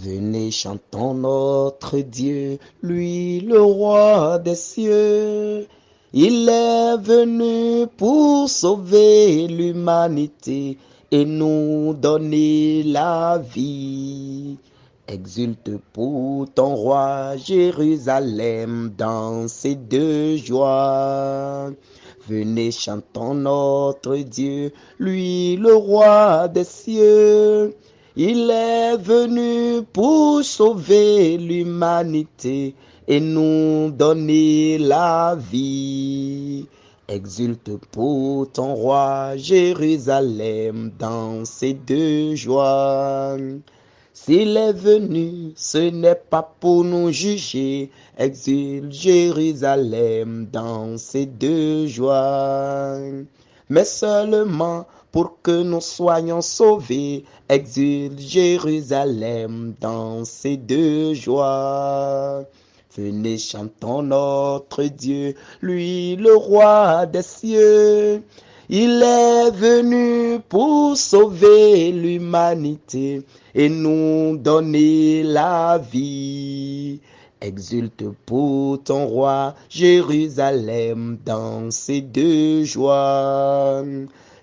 Venez, chantons notre Dieu, lui le roi des cieux. Il est venu pour sauver l'humanité et nous donner la vie. Exulte pour ton roi Jérusalem, dansez de joie. Venez, chantons notre Dieu, lui le roi des cieux. Il est venu pour sauver l'humanité et nous donner la vie. Exulte pour ton roi Jérusalem, dansez de joie. S'il est venu, ce n'est pas pour nous juger. Exulte Jérusalem, dansez de joie. Mais seulement pour que nous soyons sauvés. Exulte Jérusalem, dansez de joie. Venez, chantons notre Dieu, lui le roi des cieux. Il est venu pour sauver l'humanité et nous donner la vie. Exulte pour ton roi Jérusalem, dansez de joie.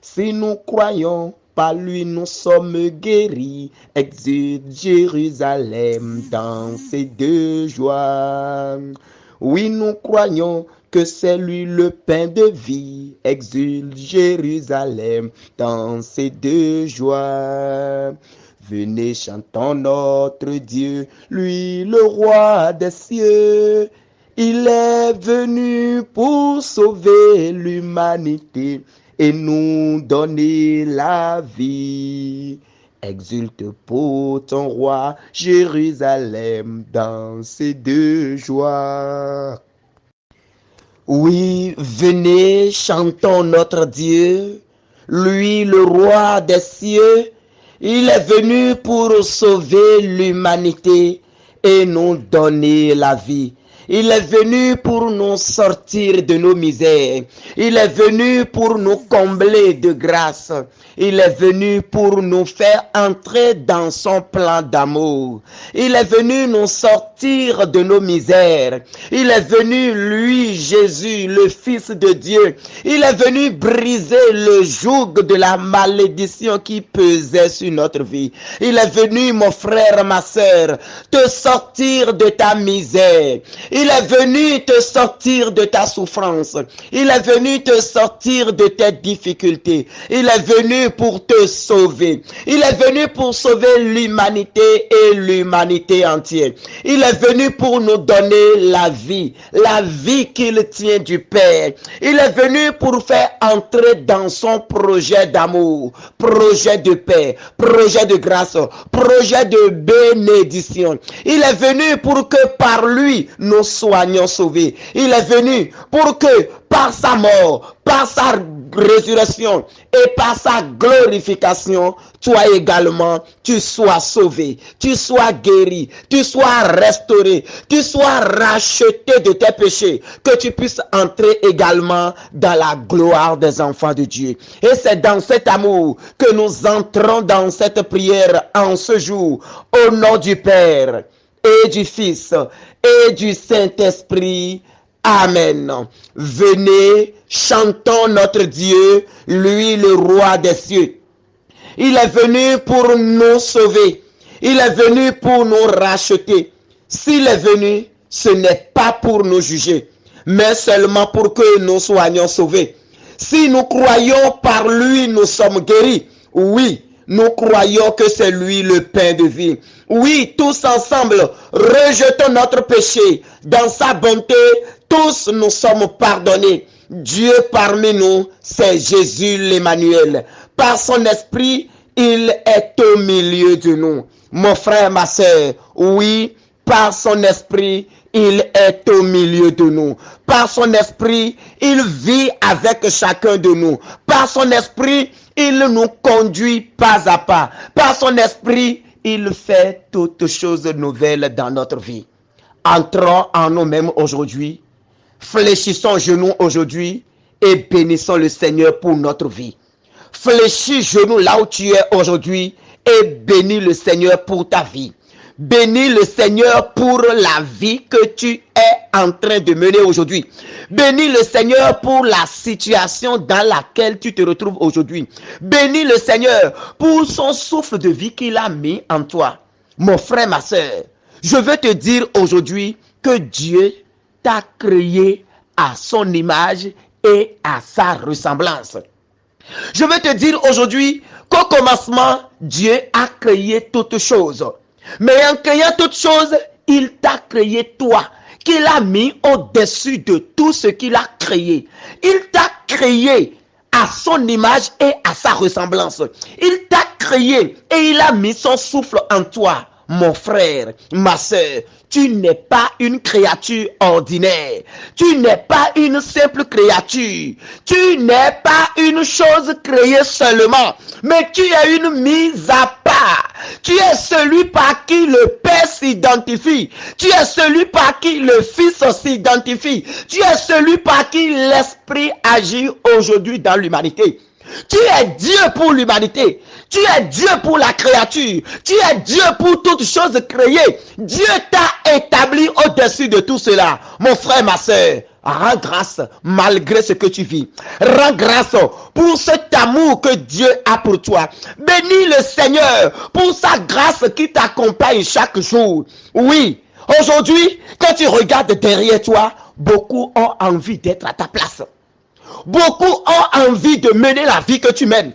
Si nous croyons, par lui nous sommes guéris. Exulte Jérusalem, dansez de joie. Oui, nous croyons que c'est lui le pain de vie. Exulte Jérusalem, dansez de joie. Venez, chantons notre Dieu, lui le roi des cieux. Il est venu pour sauver l'humanité et nous donner la vie. Exulte pour ton roi Jérusalem, dansez de joie. Oui, venez, chantons notre Dieu, lui le roi des cieux. Il est venu pour sauver l'humanité et nous donner la vie. Il est venu pour nous sortir de nos misères. Il est venu pour nous combler de grâce. Il est venu pour nous faire entrer dans son plan d'amour. Il est venu nous sortir de nos misères. Il est venu, lui, Jésus, le Fils de Dieu. Il est venu briser le joug de la malédiction qui pesait sur notre vie. Il est venu, mon frère, ma sœur, te sortir de ta misère. Il est venu te sortir de ta souffrance. Il est venu te sortir de tes difficultés. Il est venu pour te sauver. Il est venu pour sauver l'humanité et l'humanité entière. Il est venu pour nous donner la vie qu'il tient du Père. Il est venu pour faire entrer dans son projet d'amour, projet de paix, projet de grâce, projet de bénédiction. Il est venu pour que par lui, nous soyons sauvés. Il est venu pour que par sa mort, par sa résurrection et par sa glorification, toi également, tu sois sauvé, tu sois guéri, tu sois restauré, tu sois racheté de tes péchés, que tu puisses entrer également dans la gloire des enfants de Dieu. Et c'est dans cet amour que nous entrons dans cette prière en ce jour, au nom du Père et du Fils et du Saint-Esprit. Amen. Venez, chantons notre Dieu, lui le roi des cieux. Il est venu pour nous sauver. Il est venu pour nous racheter. S'il est venu, ce n'est pas pour nous juger, mais seulement pour que nous soyons sauvés. Si nous croyons par lui, nous sommes guéris. Oui, nous croyons que c'est lui le pain de vie. Oui, tous ensemble, rejetons notre péché. Dans sa bonté, tous nous sommes pardonnés. Dieu parmi nous, c'est Jésus l'Emmanuel. Par son esprit, il est au milieu de nous. Mon frère, ma sœur, oui, par son esprit, il est au milieu de nous. Par son esprit, il vit avec chacun de nous. Par son esprit, il nous conduit pas à pas. Par son esprit, il fait toutes choses nouvelles dans notre vie. Entrons en nous-mêmes aujourd'hui. Fléchissons genoux aujourd'hui et bénissons le Seigneur pour notre vie. Fléchis genoux là où tu es aujourd'hui et bénis le Seigneur pour ta vie. Bénis le Seigneur pour la vie que tu es en train de mener aujourd'hui. Bénis le Seigneur pour la situation dans laquelle tu te retrouves aujourd'hui. Bénis le Seigneur pour son souffle de vie qu'il a mis en toi. Mon frère, ma soeur, je veux te dire aujourd'hui que Dieu t'a créé à son image et à sa ressemblance. Je veux te dire aujourd'hui qu'au commencement, Dieu a créé toutes choses. Mais en créant toutes choses, il t'a créé toi, qu'il a mis au-dessus de tout ce qu'il a créé. Il t'a créé à son image et à sa ressemblance. Il t'a créé et il a mis son souffle en toi. Mon frère, ma soeur, tu n'es pas une créature ordinaire. Tu n'es pas une simple créature. Tu n'es pas une chose créée seulement. Mais tu es une mise à part. Tu es celui par qui le Père s'identifie. Tu es celui par qui le Fils s'identifie. Tu es celui par qui l'Esprit agit aujourd'hui dans l'humanité. Tu es Dieu pour l'humanité. Tu es Dieu pour la créature. Tu es Dieu pour toutes choses créées. Dieu t'a établi au-dessus de tout cela. Mon frère, ma soeur, rends grâce malgré ce que tu vis. Rends grâce pour cet amour que Dieu a pour toi. Bénis le Seigneur pour sa grâce qui t'accompagne chaque jour. Oui, aujourd'hui, quand tu regardes derrière toi, beaucoup ont envie d'être à ta place. Beaucoup ont envie de mener la vie que tu mènes.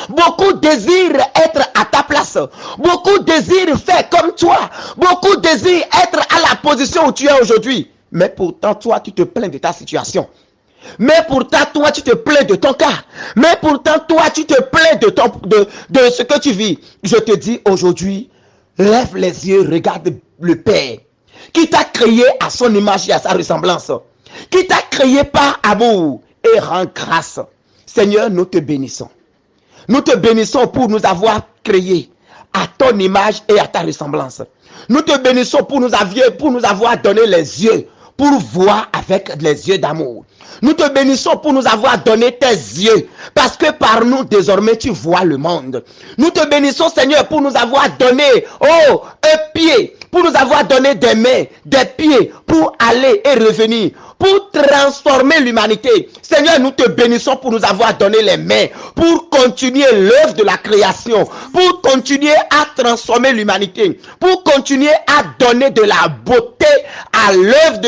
Beaucoup désirent être à ta place. Beaucoup désirent faire comme toi. Beaucoup désirent être à la position où tu es aujourd'hui. Mais pourtant, toi, tu te plains de ta situation. Mais pourtant, toi, tu te plains de ton cas. Mais pourtant, toi, tu te plains de ce que tu vis. Je te dis aujourd'hui, lève les yeux, regarde le Père qui t'a créé à son image et à sa ressemblance. Qui t'a créé par amour. Et rends grâce. Seigneur, nous te bénissons. Nous te bénissons pour nous avoir créés à ton image et à ta ressemblance. Nous te bénissons pour nous avoir donné les yeux pour voir avec les yeux d'amour. Nous te bénissons pour nous avoir donné tes yeux, parce que par nous, désormais, tu vois le monde. Nous te bénissons, Seigneur, pour nous avoir donné, un pied, pour nous avoir donné des mains, des pieds, pour aller et revenir, pour transformer l'humanité. Seigneur, nous te bénissons pour nous avoir donné les mains, pour continuer l'œuvre de la création, pour continuer à transformer l'humanité, pour continuer à donner de la beauté à l'œuvre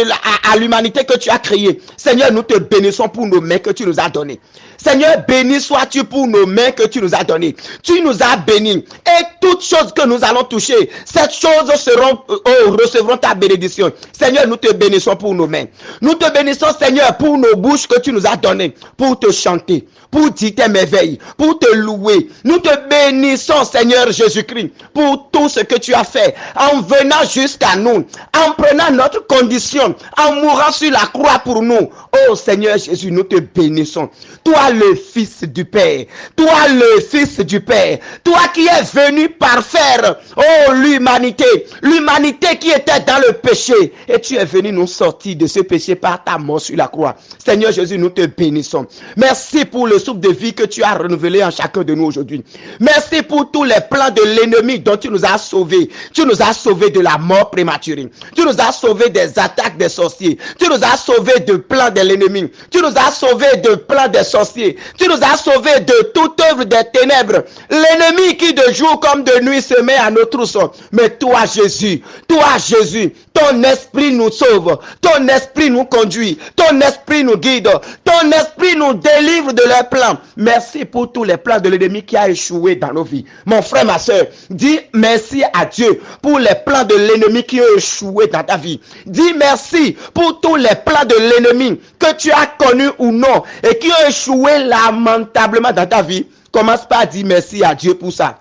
à l'humanité que tu as créée. Seigneur, nous te bénissons pour nos mains que tu nous as données. Seigneur, béni sois-tu pour nos mains que tu nous as données. Tu nous as bénis. Et toutes choses que nous allons toucher, ces choses recevront ta bénédiction. Seigneur, nous te bénissons pour nos mains. Nous te bénissons, Seigneur, pour nos bouches que tu nous as données, pour te chanter, pour dire tes merveilles, pour te louer. Nous te bénissons, Seigneur Jésus-Christ, pour tout ce que tu as fait, en venant jusqu'à nous, en prenant notre condition, en mourant sur la croix pour nous. Oh Seigneur Jésus, nous te bénissons. Toi le Fils du Père, toi le Fils du Père, toi qui es venu parfaire, oh l'humanité qui était dans le péché, et tu es venu nous sortir de ce péché par ta mort sur la croix. Seigneur Jésus, nous te bénissons. Merci pour le souffle de vie que tu as renouvelé en chacun de nous aujourd'hui. Merci pour tous les plans de l'ennemi dont tu nous as sauvés. Tu nous as sauvés de la mort prématurée. Tu nous as sauvés des attaques des sorciers. Tu nous as sauvés de plans de l'ennemi. Tu nous as sauvés de plans des sorciers. Tu nous as sauvés de toute œuvre des ténèbres. L'ennemi qui de jour comme de nuit se met à nos trousseaux. Mais toi Jésus, ton esprit nous sauve. Ton esprit nous conduit. Ton esprit nous guide. Ton esprit nous délivre de leurs plans. Merci pour tous les plans de l'ennemi qui a échoué dans nos vies. Mon frère, ma soeur, dis merci à Dieu pour les plans de l'ennemi qui ont échoué dans ta vie. Dis merci pour tous les plans de l'ennemi que tu as connus ou non et qui ont échoué lamentablement dans ta vie. Commence par dire merci à Dieu pour ça.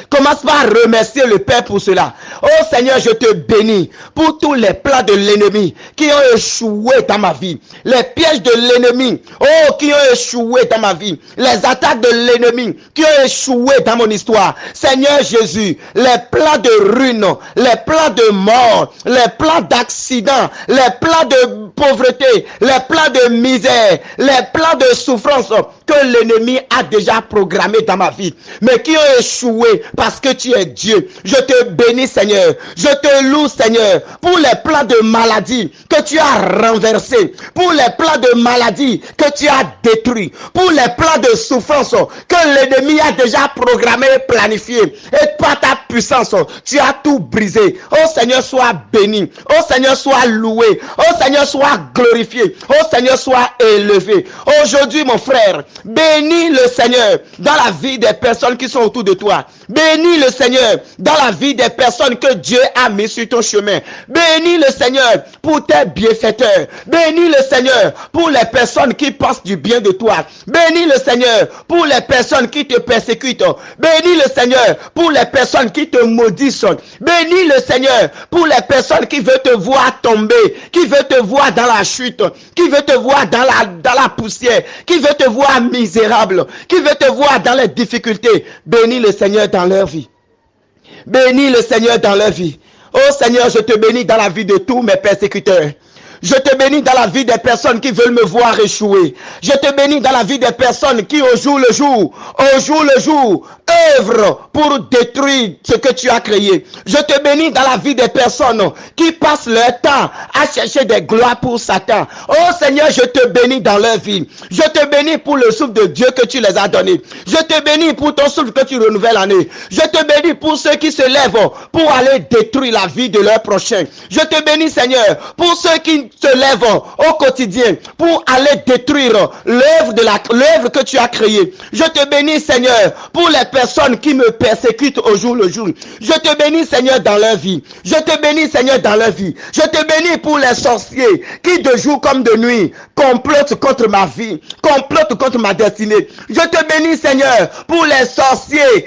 Commence par remercier le Père pour cela. Oh Seigneur, je te bénis pour tous les plans de l'ennemi qui ont échoué dans ma vie. Les pièges de l'ennemi, oh, qui ont échoué dans ma vie. Les attaques de l'ennemi qui ont échoué dans mon histoire. Seigneur Jésus, les plans de ruine, les plans de mort, les plans d'accident, les plans de pauvreté, les plans de misère, les plans de souffrance que l'ennemi a déjà programmés dans ma vie, mais qui ont échoué louer parce que tu es Dieu. Je te bénis, Seigneur. Je te loue, Seigneur, pour les plans de maladie que tu as renversés, pour les plans de maladie que tu as détruits, pour les plans de souffrance que l'ennemi a déjà programmé et planifié. Et par ta puissance, tu as tout brisé. Oh Seigneur, sois béni. Oh Seigneur, sois loué. Oh Seigneur, sois glorifié. Oh Seigneur, sois élevé. Aujourd'hui, mon frère, bénis le Seigneur dans la vie des personnes qui sont autour de toi. Bénis le Seigneur dans la vie des personnes que Dieu a mis sur ton chemin. Bénis le Seigneur pour tes bienfaiteurs. Bénis le Seigneur pour les personnes qui pensent du bien de toi. Bénis le Seigneur pour les personnes qui te persécutent. Bénis le Seigneur pour les personnes qui te maudissent. Bénis le Seigneur pour les personnes qui veulent te voir tomber, qui veulent te voir dans la chute, qui veulent te voir dans la poussière, qui veulent te voir misérable, qui veulent te voir dans les difficultés. Bénis le Seigneur dans leur vie. Bénis le Seigneur dans leur vie. Oh Seigneur, je te bénis dans la vie de tous mes persécuteurs. Je te bénis dans la vie des personnes qui veulent me voir échouer. Je te bénis dans la vie des personnes qui au jour le jour, œuvrent pour détruire ce que tu as créé. Je te bénis dans la vie des personnes qui passent leur temps à chercher des gloires pour Satan. Oh Seigneur, je te bénis dans leur vie. Je te bénis pour le souffle de Dieu que tu les as donné. Je te bénis pour ton souffle que tu renouvelles l'année. Je te bénis pour ceux qui se lèvent pour aller détruire la vie de leur prochain. Je te bénis, Seigneur, pour ceux qui se lèvent au quotidien pour aller détruire l'œuvre que tu as créée. Je te bénis, Seigneur, pour les personnes qui me persécutent au jour le jour. Je te bénis, Seigneur, dans leur vie. Je te bénis, Seigneur, dans leur vie. Je te bénis pour les sorciers qui, de jour comme de nuit, complotent contre ma vie, complotent contre ma destinée. Je te bénis, Seigneur, pour les sorciers,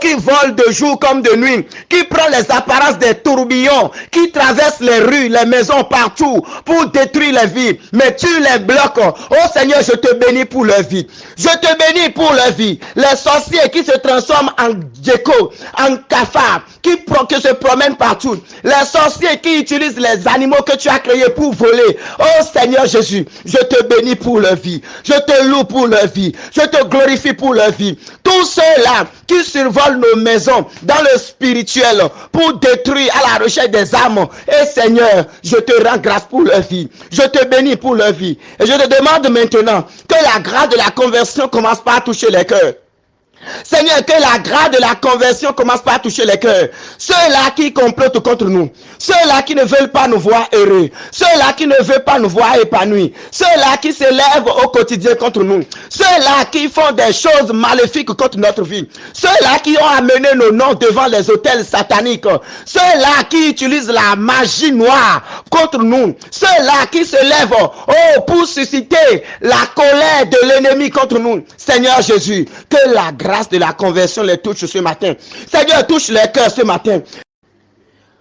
qui volent de jour comme de nuit, qui prennent les apparences des tourbillons, qui traversent les rues, les maisons partout, pour détruire les vies, mais tu les bloques. Oh Seigneur, je te bénis pour leur vie. Je te bénis pour leur vie. Les sorciers qui se transforment en gecko, en cafard, qui se promènent partout. Les sorciers qui utilisent les animaux que tu as créés pour voler. Oh Seigneur Jésus, je te bénis pour leur vie. Je te loue pour leur vie. Je te glorifie pour leur vie. Tous ceux-là qui survolent nos maisons dans le spirituel pour détruire à la recherche des âmes. Et Seigneur, je te rends grâce pour leur vie. Je te bénis pour leur vie. Et je te demande maintenant que la grâce de la conversion commence par toucher les cœurs. Seigneur, que la grâce de la conversion commence par toucher les cœurs. Ceux-là qui complotent contre nous. Ceux-là qui ne veulent pas nous voir heureux. Ceux-là qui ne veulent pas nous voir épanouis. Ceux-là qui se lèvent au quotidien contre nous. Ceux-là qui font des choses maléfiques contre notre vie. Ceux-là qui ont amené nos noms devant les autels sataniques. Ceux-là qui utilisent la magie noire contre nous. Ceux-là qui se lèvent pour susciter la colère de l'ennemi contre nous. Seigneur Jésus, que la grâce de la conversion les touche ce matin. Seigneur, touche les cœurs ce matin.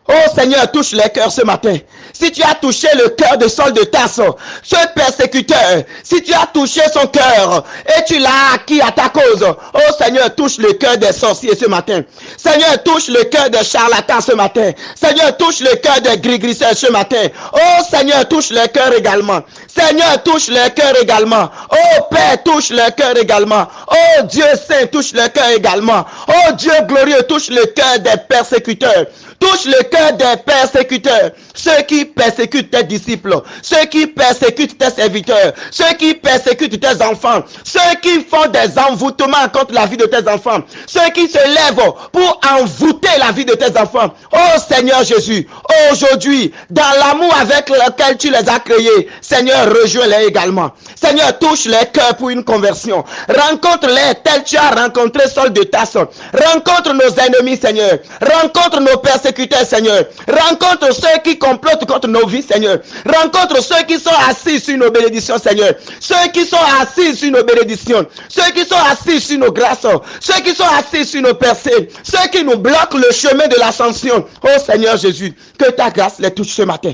Oh Seigneur, touche les cœurs ce matin. Si tu as touché le cœur de Saul de Tarse, ce persécuteur, si tu as touché son cœur et tu l'as acquis à ta cause, oh Seigneur, touche le cœur des sorciers ce matin. Seigneur, touche le cœur des charlatans ce matin. Seigneur, touche le cœur des gris-grisseurs ce matin. Oh Seigneur, touche le cœur également. Seigneur, touche le cœur également. Oh Père, touche le cœur également. Oh Dieu saint, touche le cœur également. Oh Dieu glorieux, touche le cœur des persécuteurs. Touche le cœur des persécuteurs, ceux qui persécutent tes disciples, ceux qui persécutent tes serviteurs, ceux qui persécutent tes enfants, ceux qui font des envoûtements contre la vie de tes enfants, ceux qui se lèvent pour envoûter la vie de tes enfants. Oh Seigneur Jésus, aujourd'hui, dans l'amour avec lequel tu les as créés, Seigneur, rejoins-les également. Seigneur, touche les cœurs pour une conversion. Rencontre-les tel tu as rencontré Saul de Tarse. Rencontre nos ennemis, Seigneur. Rencontre nos persécuteurs, Seigneur. Rencontre ceux qui complotent contre nos vies, Seigneur. Rencontre ceux qui sont assis sur nos bénédictions, Seigneur. Ceux qui sont assis sur nos bénédictions. Ceux qui sont assis sur nos grâces. Ceux qui sont assis sur nos percées. Ceux qui nous bloquent le chemin de l'ascension. Oh Seigneur Jésus, que ta grâce les touche ce matin.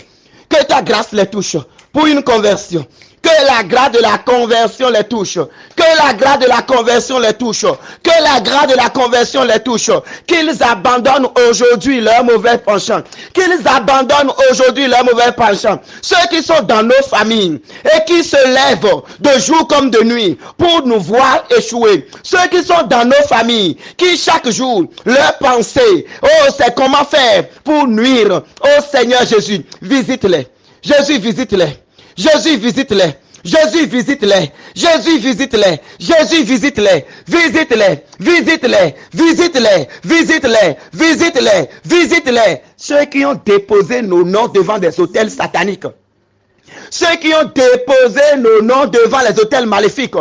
Que ta grâce les touche. pour une conversion. Que la grâce de la conversion les touche. Que la grâce de la conversion les touche. Que la grâce de la conversion les touche. Qu'ils abandonnent aujourd'hui leur mauvais penchant. Qu'ils abandonnent aujourd'hui leur mauvais penchant. Ceux qui sont dans nos familles et qui se lèvent de jour comme de nuit pour nous voir échouer. Ceux qui sont dans nos familles, qui chaque jour, leur pensée, oh, c'est comment faire pour nuire. Oh Seigneur Jésus, visite-les. Jésus, visite-les. Jésus, visite-les. Jésus, visite-les. Jésus, visite-les. Jésus, visite-les. Visite-les. Visite-les. Visite-les. Visite-les. Visite-les. Visite-les. Ceux qui ont déposé nos noms devant des autels sataniques. Ceux qui ont déposé nos noms devant les autels maléfiques.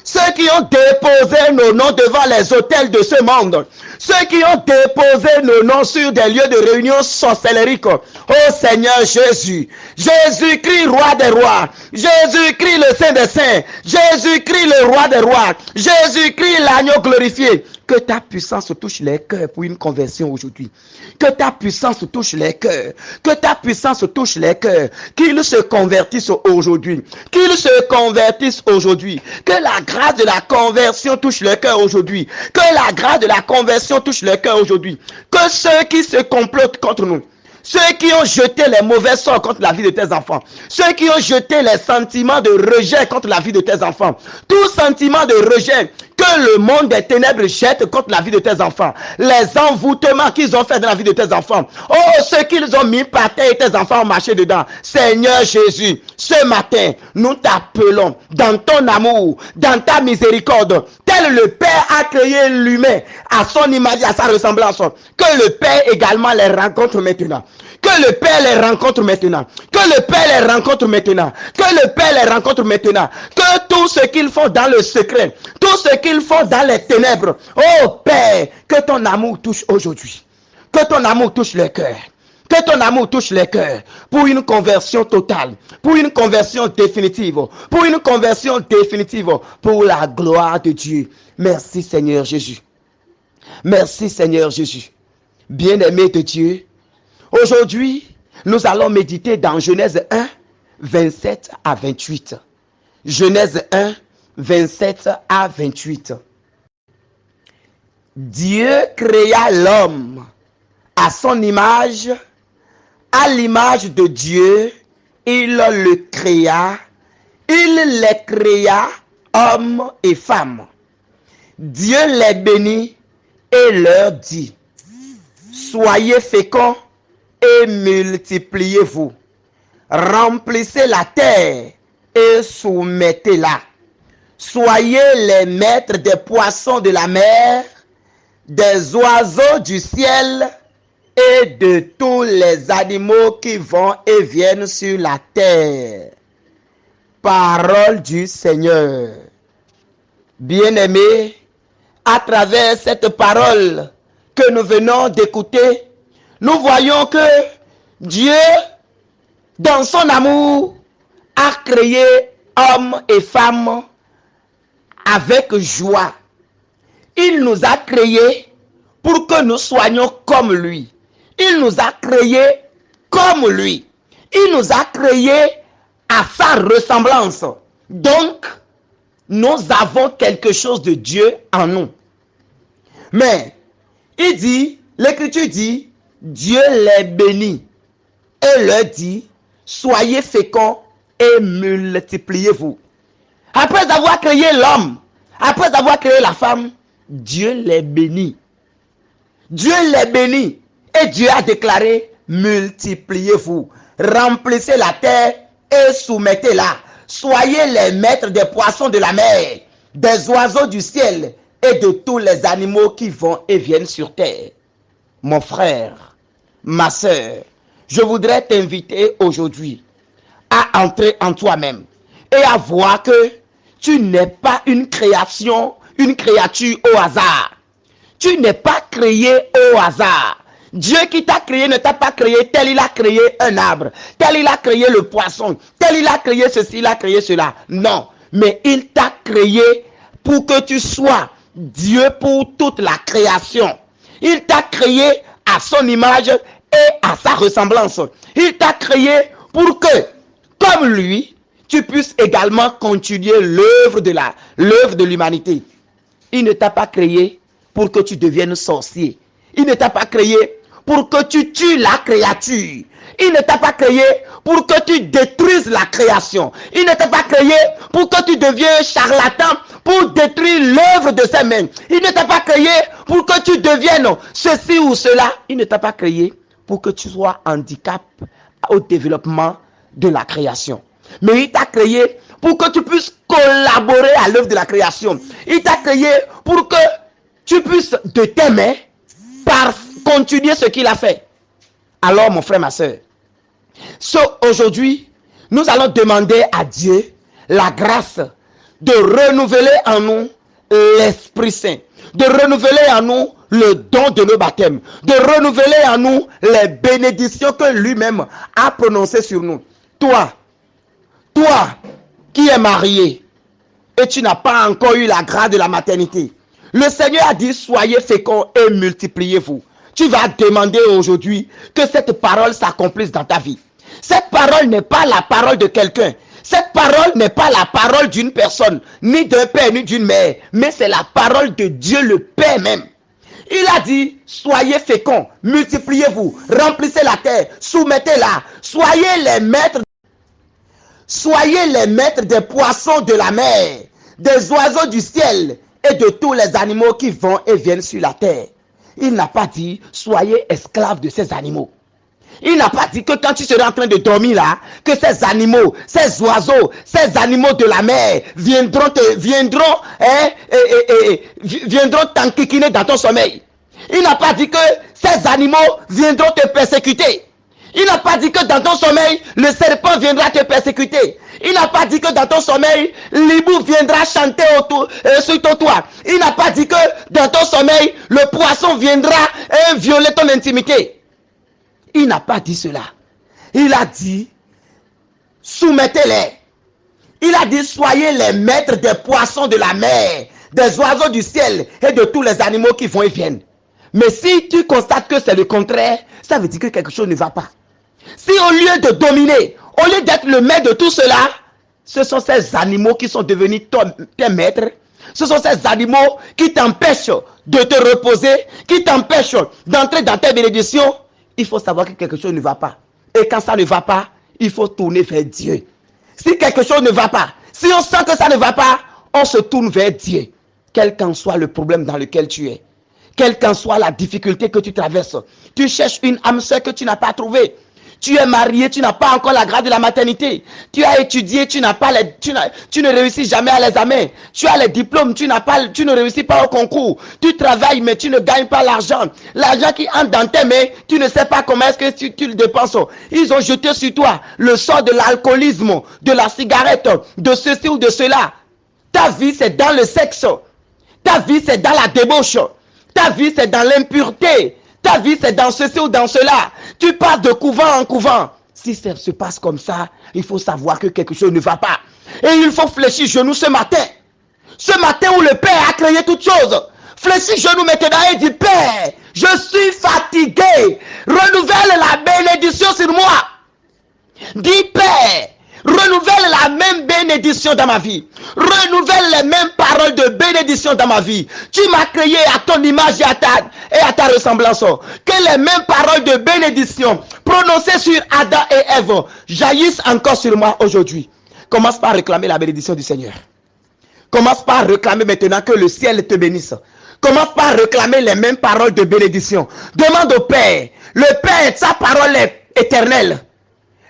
Ceux qui ont déposé nos noms devant les autels de ce monde. Ceux qui ont déposé nos noms sur des lieux de réunion sorcellérique. Oh Seigneur Jésus. Jésus-Christ, roi des rois. Jésus-Christ, le Saint des saints. Jésus-Christ, le roi des rois. Jésus-Christ, l'agneau glorifié. Que ta puissance touche les cœurs pour une conversion aujourd'hui. Que ta puissance touche les cœurs. Que ta puissance touche les cœurs. Qu'ils se convertissent aujourd'hui. Qu'ils se convertissent aujourd'hui. Que la grâce de la conversion touche le cœur aujourd'hui. Que la grâce de la conversion touche le cœur aujourd'hui. Que ceux qui se complotent contre nous, ceux qui ont jeté les mauvais sorts contre la vie de tes enfants, ceux qui ont jeté les sentiments de rejet contre la vie de tes enfants, tout sentiment de rejet que le monde des ténèbres jette contre la vie de tes enfants, les envoûtements qu'ils ont fait dans la vie de tes enfants, oh, ceux qu'ils ont mis par terre et tes enfants ont marché dedans. Seigneur Jésus, ce matin, nous t'appelons dans ton amour, dans ta miséricorde, tel le Père a créé l'humain à son image et à sa ressemblance, que le Père également les rencontre maintenant. Que le Père les rencontre maintenant. Que le Père les rencontre maintenant. Que le Père les rencontre maintenant. Que tout ce qu'ils font dans le secret, tout ce qu'ils font dans les ténèbres, oh Père, que ton amour touche aujourd'hui. Que ton amour touche les cœurs. Que ton amour touche les cœurs pour une conversion totale, pour une conversion définitive, pour une conversion définitive, pour la gloire de Dieu. Merci Seigneur Jésus. Merci Seigneur Jésus. Bien-aimé de Dieu, aujourd'hui, nous allons méditer dans Genèse 1, 27 à 28. Genèse 1, 27 à 28. Dieu créa l'homme à son image, à l'image de Dieu, il le créa, il les créa, hommes et femmes. Dieu les bénit et leur dit, soyez féconds et multipliez-vous, remplissez la terre et soumettez-la. Soyez les maîtres des poissons de la mer, des oiseaux du ciel et de tous les animaux qui vont et viennent sur la terre. Parole du Seigneur. Bien-aimés, à travers cette parole que nous venons d'écouter, nous voyons que Dieu, dans son amour, a créé hommes et femmes avec joie. Il nous a créés pour que nous soyons comme lui. Il nous a créés comme lui. Il nous a créés à sa ressemblance. Donc, nous avons quelque chose de Dieu en nous. Mais, il dit, l'Écriture dit, Dieu les bénit et leur dit, soyez féconds et multipliez-vous. Après avoir créé l'homme, après avoir créé la femme, Dieu les bénit. Dieu les bénit et Dieu a déclaré, multipliez-vous, remplissez la terre et soumettez-la. Soyez les maîtres des poissons de la mer, des oiseaux du ciel et de tous les animaux qui vont et viennent sur terre. Mon frère, ma soeur, je voudrais t'inviter aujourd'hui à entrer en toi-même et à voir que tu n'es pas une création, une créature au hasard. Tu n'es pas créé au hasard. Dieu qui t'a créé ne t'a pas créé tel il a créé un arbre, tel il a créé le poisson, tel il a créé ceci, il a créé cela. Non, mais il t'a créé pour que tu sois Dieu pour toute la création. Il t'a créé à son image et à sa ressemblance. Il t'a créé pour que comme lui, tu puisses également continuer l'œuvre de l'humanité. Il ne t'a pas créé pour que tu deviennes sorcier. Il ne t'a pas créé pour que tu tues la créature. Il ne t'a pas créé pour que tu détruises la création. Il ne t'a pas créé pour que tu deviennes charlatan, pour détruire l'œuvre de ses mains. Il ne t'a pas créé pour que tu deviennes ceci ou cela. Il ne t'a pas créé pour que tu sois handicap au développement de la création. Mais il t'a créé pour que tu puisses collaborer à l'œuvre de la création. Il t'a créé pour que tu puisses de tes mains continuer ce qu'il a fait. Alors mon frère, ma soeur, aujourd'hui, nous allons demander à Dieu la grâce de renouveler en nous l'Esprit Saint, de renouveler en nous le don de nos baptêmes, de renouveler en nous les bénédictions que lui-même a prononcées sur nous. Toi qui es marié et tu n'as pas encore eu la grâce de la maternité, le Seigneur a dit soyez féconds et multipliez-vous. Tu vas demander aujourd'hui que cette parole s'accomplisse dans ta vie. Cette parole n'est pas la parole de quelqu'un. Cette parole n'est pas la parole d'une personne, ni d'un père, ni d'une mère, mais c'est la parole de Dieu le Père même. Il a dit, soyez féconds, multipliez-vous, remplissez la terre, soumettez-la, soyez les maîtres des poissons de la mer, des oiseaux du ciel et de tous les animaux qui vont et viennent sur la terre. Il n'a pas dit, soyez esclaves de ces animaux. Il n'a pas dit que quand tu seras en train de dormir là, que ces animaux, ces oiseaux, ces animaux de la mer viendront t'enquiquiner dans ton sommeil. Il n'a pas dit que ces animaux viendront te persécuter. Il n'a pas dit que dans ton sommeil, le serpent viendra te persécuter. Il n'a pas dit que dans ton sommeil, l'hibou viendra chanter sur ton toit. Il n'a pas dit que dans ton sommeil, le poisson viendra violer ton intimité. Il n'a pas dit cela. Il a dit, soumettez-les. Il a dit, soyez les maîtres des poissons de la mer, des oiseaux du ciel et de tous les animaux qui vont et viennent. Mais si tu constates que c'est le contraire, ça veut dire que quelque chose ne va pas. Si au lieu de dominer, au lieu d'être le maître de tout cela, ce sont ces animaux qui sont devenus tes maîtres, ce sont ces animaux qui t'empêchent de te reposer, qui t'empêchent d'entrer dans tes bénédictions, il faut savoir que quelque chose ne va pas. Et quand ça ne va pas, il faut tourner vers Dieu. Si quelque chose ne va pas, si on sent que ça ne va pas, on se tourne vers Dieu. Quel qu'en soit le problème dans lequel tu es, quelle qu'en soit la difficulté que tu traverses, tu cherches une âme sœur que tu n'as pas trouvée. Tu es marié, tu n'as pas encore la grâce de la maternité. Tu as étudié, tu ne réussis jamais à l'examen. Tu as les diplômes, tu ne réussis pas au concours. Tu travailles, mais tu ne gagnes pas l'argent. L'argent qui entre dans tes mains, tu ne sais pas comment est-ce que tu le dépenses. Ils ont jeté sur toi le sort de l'alcoolisme, de la cigarette, de ceci ou de cela. Ta vie, c'est dans le sexe. Ta vie, c'est dans la débauche. Ta vie, c'est dans l'impureté. Ta vie, c'est dans ceci ou dans cela. Tu passes de couvent en couvent. Si ça se passe comme ça, il faut savoir que quelque chose ne va pas. Et il faut fléchir genoux ce matin. Ce matin où le Père a créé toutes choses. Fléchis genoux maintenant et dis, Père, je suis fatigué. Renouvelle la bénédiction sur moi. Dis, Père, renouvelle la même bénédiction dans ma vie. Renouvelle les mêmes paroles de bénédiction dans ma vie. Tu m'as créé à ton image et à ta ressemblance. Que les mêmes paroles de bénédiction prononcées sur Adam et Ève jaillissent encore sur moi aujourd'hui. Commence par réclamer la bénédiction du Seigneur. Commence par réclamer maintenant que le ciel te bénisse. Commence par réclamer les mêmes paroles de bénédiction. Demande au Père. Le Père, sa parole est éternelle.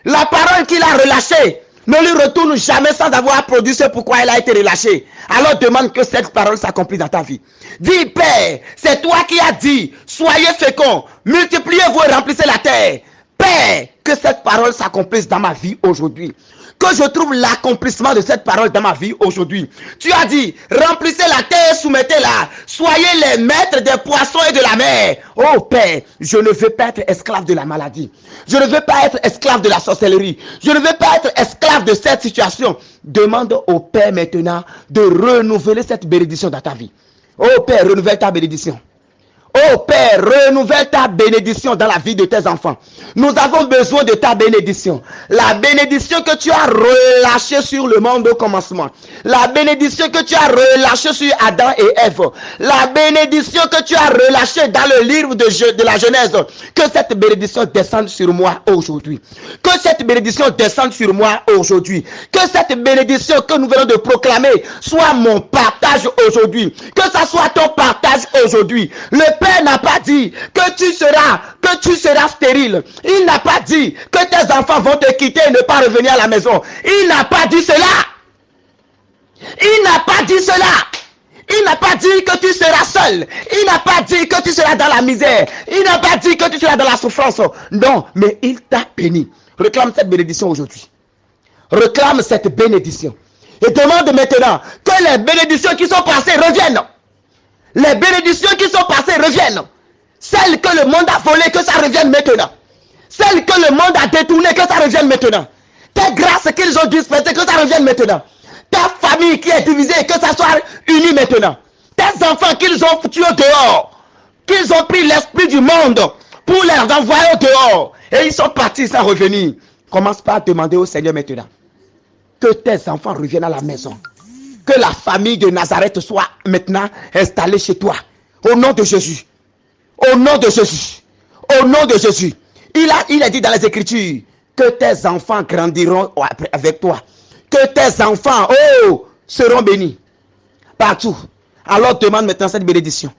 La parole qu'il a relâchée ne lui retourne jamais sans avoir produit ce pourquoi elle a été relâchée. Alors demande que cette parole s'accomplisse dans ta vie. Dis, Père, c'est toi qui as dit, soyez féconds, multipliez-vous et remplissez la terre. Père, que cette parole s'accomplisse dans ma vie aujourd'hui. Que je trouve l'accomplissement de cette parole dans ma vie aujourd'hui. Tu as dit, remplissez la terre, soumettez-la. Soyez les maîtres des poissons et de la mer. Oh Père, je ne veux pas être esclave de la maladie. Je ne veux pas être esclave de la sorcellerie. Je ne veux pas être esclave de cette situation. Demande au Père maintenant de renouveler cette bénédiction dans ta vie. Oh Père, renouvelle ta bénédiction. Oh Père, renouvelle ta bénédiction dans la vie de tes enfants. Nous avons besoin de ta bénédiction. La bénédiction que tu as relâchée sur le monde au commencement. La bénédiction que tu as relâchée sur Adam et Ève. La bénédiction que tu as relâchée dans le livre de la Genèse. Que cette bénédiction descende sur moi aujourd'hui. Que cette bénédiction descende sur moi aujourd'hui. Que cette bénédiction que nous venons de proclamer soit mon partage aujourd'hui. Que ça soit ton partage aujourd'hui. Le Père n'a pas dit que tu seras stérile. Il n'a pas dit que tes enfants vont te quitter et ne pas revenir à la maison. Il n'a pas dit cela. Il n'a pas dit cela. Il n'a pas dit que tu seras seul. Il n'a pas dit que tu seras dans la misère. Il n'a pas dit que tu seras dans la souffrance. Non, mais il t'a béni. Réclame cette bénédiction aujourd'hui. Réclame cette bénédiction. Et demande maintenant que les bénédictions qui sont passées reviennent. Les bénédictions qui sont passées reviennent. Celles que le monde a volées, que ça revienne maintenant. Celles que le monde a détournées, que ça revienne maintenant. Tes grâces qu'ils ont dispersées, que ça revienne maintenant. Ta famille qui est divisée, que ça soit unie maintenant. Tes enfants qu'ils ont tués dehors, qu'ils ont pris l'esprit du monde pour les envoyer dehors. Et ils sont partis sans revenir. Commence par demander au Seigneur maintenant que tes enfants reviennent à la maison. Que la famille de Nazareth soit maintenant installée chez toi. Au nom de Jésus. Au nom de Jésus. Au nom de Jésus. Il a dit dans les Écritures que tes enfants grandiront avec toi. Que tes enfants, seront bénis. Partout. Alors demande maintenant cette bénédiction.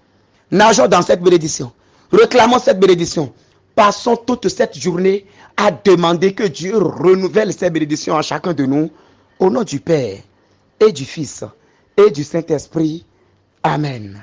Nageons dans cette bénédiction. Réclamons cette bénédiction. Passons toute cette journée à demander que Dieu renouvelle ces bénédictions à chacun de nous. Au nom du Père et du Fils et du Saint-Esprit. Amen.